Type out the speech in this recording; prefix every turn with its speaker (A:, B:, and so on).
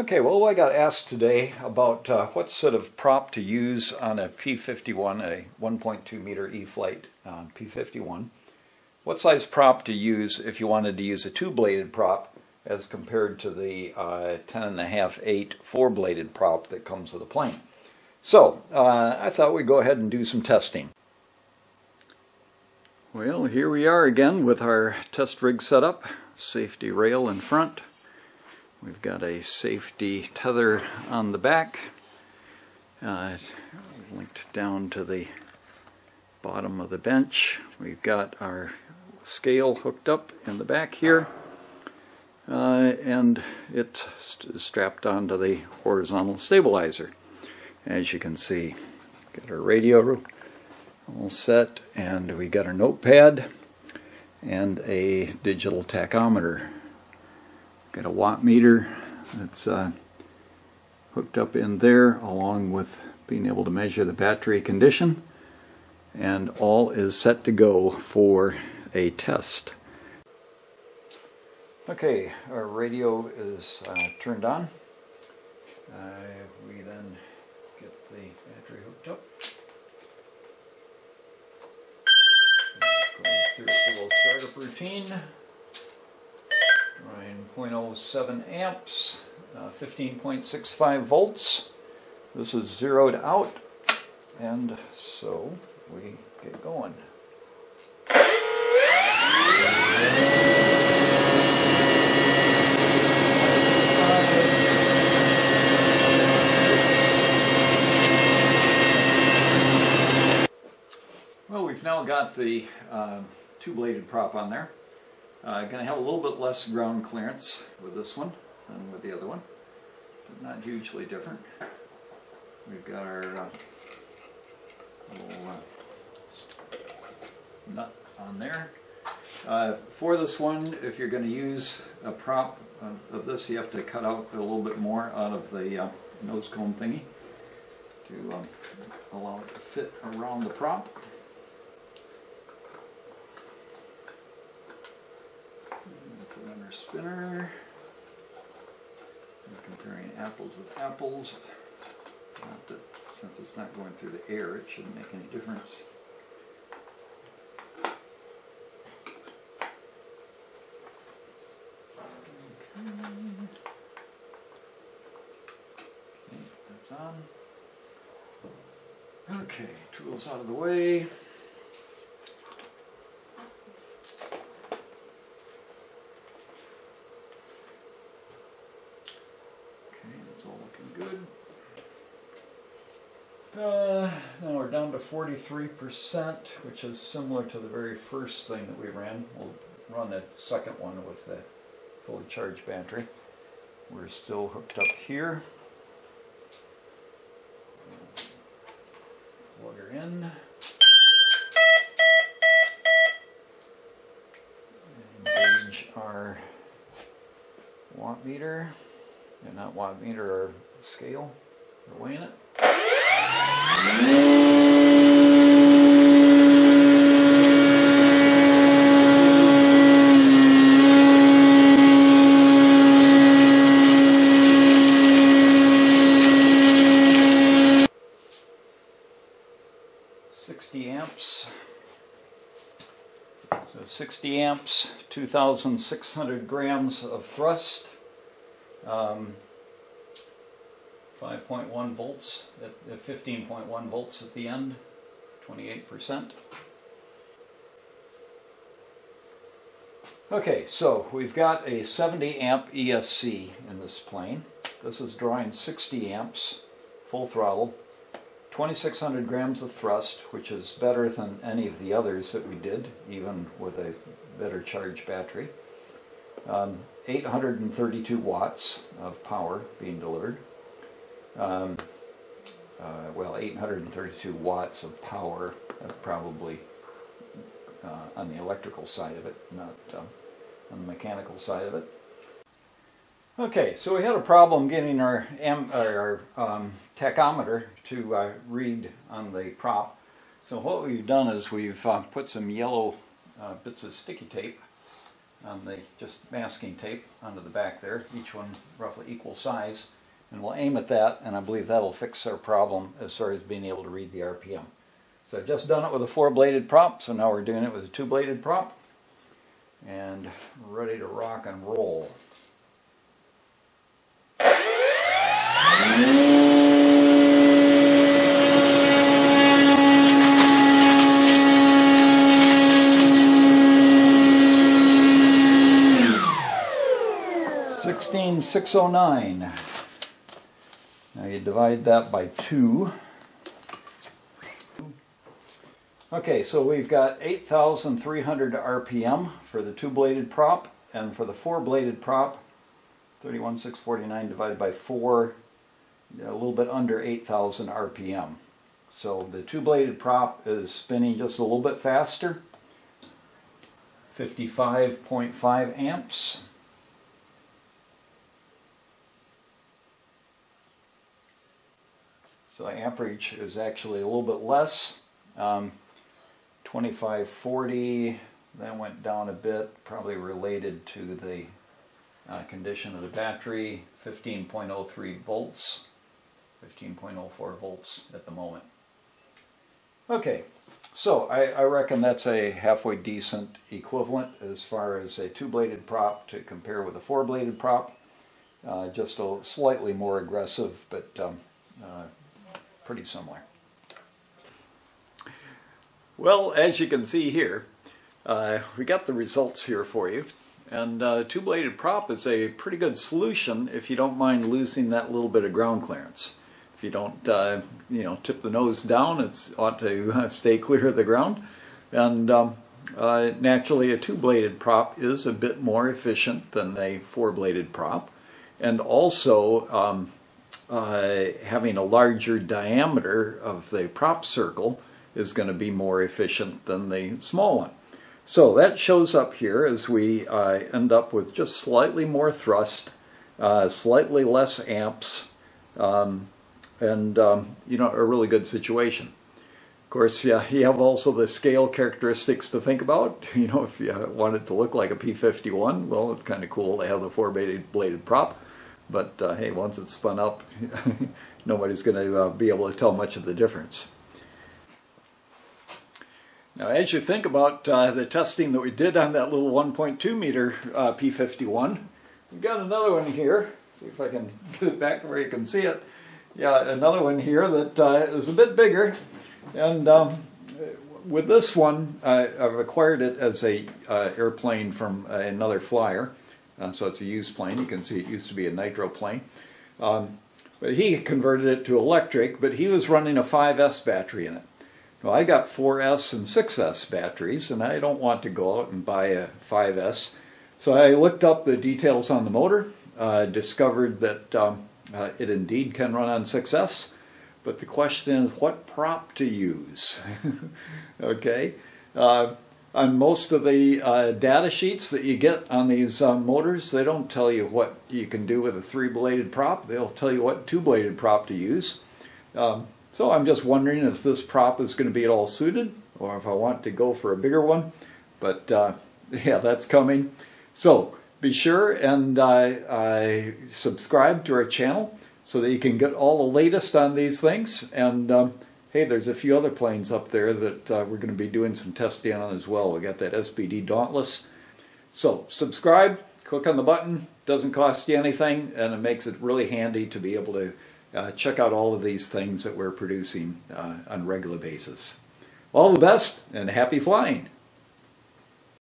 A: Okay, well, I got asked today about what sort of prop to use on a P-51, a 1.2 meter eFlite P-51. What size prop to use if you wanted to use a two-bladed prop as compared to the 10.5/8 four-bladed prop that comes with a plane. So, I thought we'd go ahead and do some testing. Well, here we are again with our test rig set up. Safety rail in front. We've got a safety tether on the back, linked down to the bottom of the bench. We've got our scale hooked up in the back here, and it's strapped onto the horizontal stabilizer. As you can see, got our radio all set, and we got our notepad and a digital tachometer. Got a watt meter that's hooked up in there, along with being able to measure the battery condition, and all is set to go for a test. Okay, our radio is turned on. We then get the battery hooked up. Goes through its little startup routine. Drawing 0.07 amps, 15.65 volts. This is zeroed out, and so we get going. Well, we've now got the two-bladed prop on there. Going to have a little bit less ground clearance with this one than with the other one, but not hugely different. We've got our little nut on there. For this one, if you're going to use a prop of this, you have to cut out a little bit more out of the nose cone thingy to allow it to fit around the prop. Put on our spinner. I'm comparing apples with apples. Not that, since it's not going through the air, it shouldn't make any difference. Okay, that's on. Okay, tools out of the way. It's all looking good. Now we're down to 43%, which is similar to the very first thing that we ran. We'll run a second one with the fully charged battery. We're still hooked up here. Plug her in. Engage our watt meter. Not watt meter, or scale. We're weighing it. 60 amps. So 60 amps, 2,600 grams of thrust. 5.1 volts at 15.1 volts at the end, 28%. Okay, so we've got a 70 amp ESC in this plane. This is drawing 60 amps, full throttle, 2,600 grams of thrust, which is better than any of the others that we did, even with a better charged battery. 832 watts of power being delivered. Well, 832 watts of power, probably on the electrical side of it, not on the mechanical side of it. Okay, so we had a problem getting our tachometer to read on the prop. So what we've done is we've put some yellow bits of sticky tape on the just masking tape onto the back there, each one roughly equal size, And we'll aim at that, and I believe that'll fix our problem as far as being able to read the RPM. So I've just done it with a 4-bladed prop, so now we're doing it with a 2-bladed prop. And we're ready to rock and roll. $16,609. Now you divide that by 2. Okay, so we've got 8,300 RPM for the 2-bladed prop, and for the 4-bladed prop, 31,649 divided by 4, a little bit under 8,000 RPM. So the 2-bladed prop is spinning just a little bit faster, 55.5 amps. So amperage is actually a little bit less. 2540, that went down a bit, probably related to the condition of the battery. 15.03 volts, 15.04 volts at the moment. Okay, so I reckon that's a halfway decent equivalent as far as a 2-bladed prop to compare with a 4-bladed prop. Just a slightly more aggressive, but pretty similar. Well, as you can see here, we got the results here for you. And 2-bladed prop is a pretty good solution if you don't mind losing that little bit of ground clearance. If you don't, tip the nose down, it ought to stay clear of the ground. And naturally, a 2-bladed prop is a bit more efficient than a 4-bladed prop. And also, having a larger diameter of the prop circle is going to be more efficient than the small one. So that shows up here as we end up with just slightly more thrust, slightly less amps, and a really good situation. Of course, yeah, you have also the scale characteristics to think about. If you want it to look like a P-51, well, it's kind of cool to have the 4-bladed prop. But hey, once it's spun up, nobody's going to be able to tell much of the difference. Now, as you think about the testing that we did on that little 1.2 meter P-51, we've got another one here. See if I can get it back where you can see it. Yeah, another one here that is a bit bigger. And with this one, I've acquired it as a airplane from another flyer. So it's a used plane. You can see it used to be a nitro plane. But he converted it to electric, but he was running a 5S battery in it. Well, I got 4S and 6S batteries, and I don't want to go out and buy a 5S. So I looked up the details on the motor, discovered that it indeed can run on 6S, but the question is what prop to use. Okay. On most of the data sheets that you get on these motors, they don't tell you what you can do with a 3-bladed prop. They'll tell you what 2-bladed prop to use. So I'm just wondering if this prop is going to be at all suited, or if I want to go for a bigger one. But yeah, that's coming. So be sure and subscribe to our channel so that you can get all the latest on these things. And hey, there's a few other planes up there that we're going to be doing some testing on as well. We got that SPD Dauntless. So subscribe, click on the button, doesn't cost you anything, and it makes it really handy to be able to check out all of these things that we're producing on a regular basis. All the best and happy flying!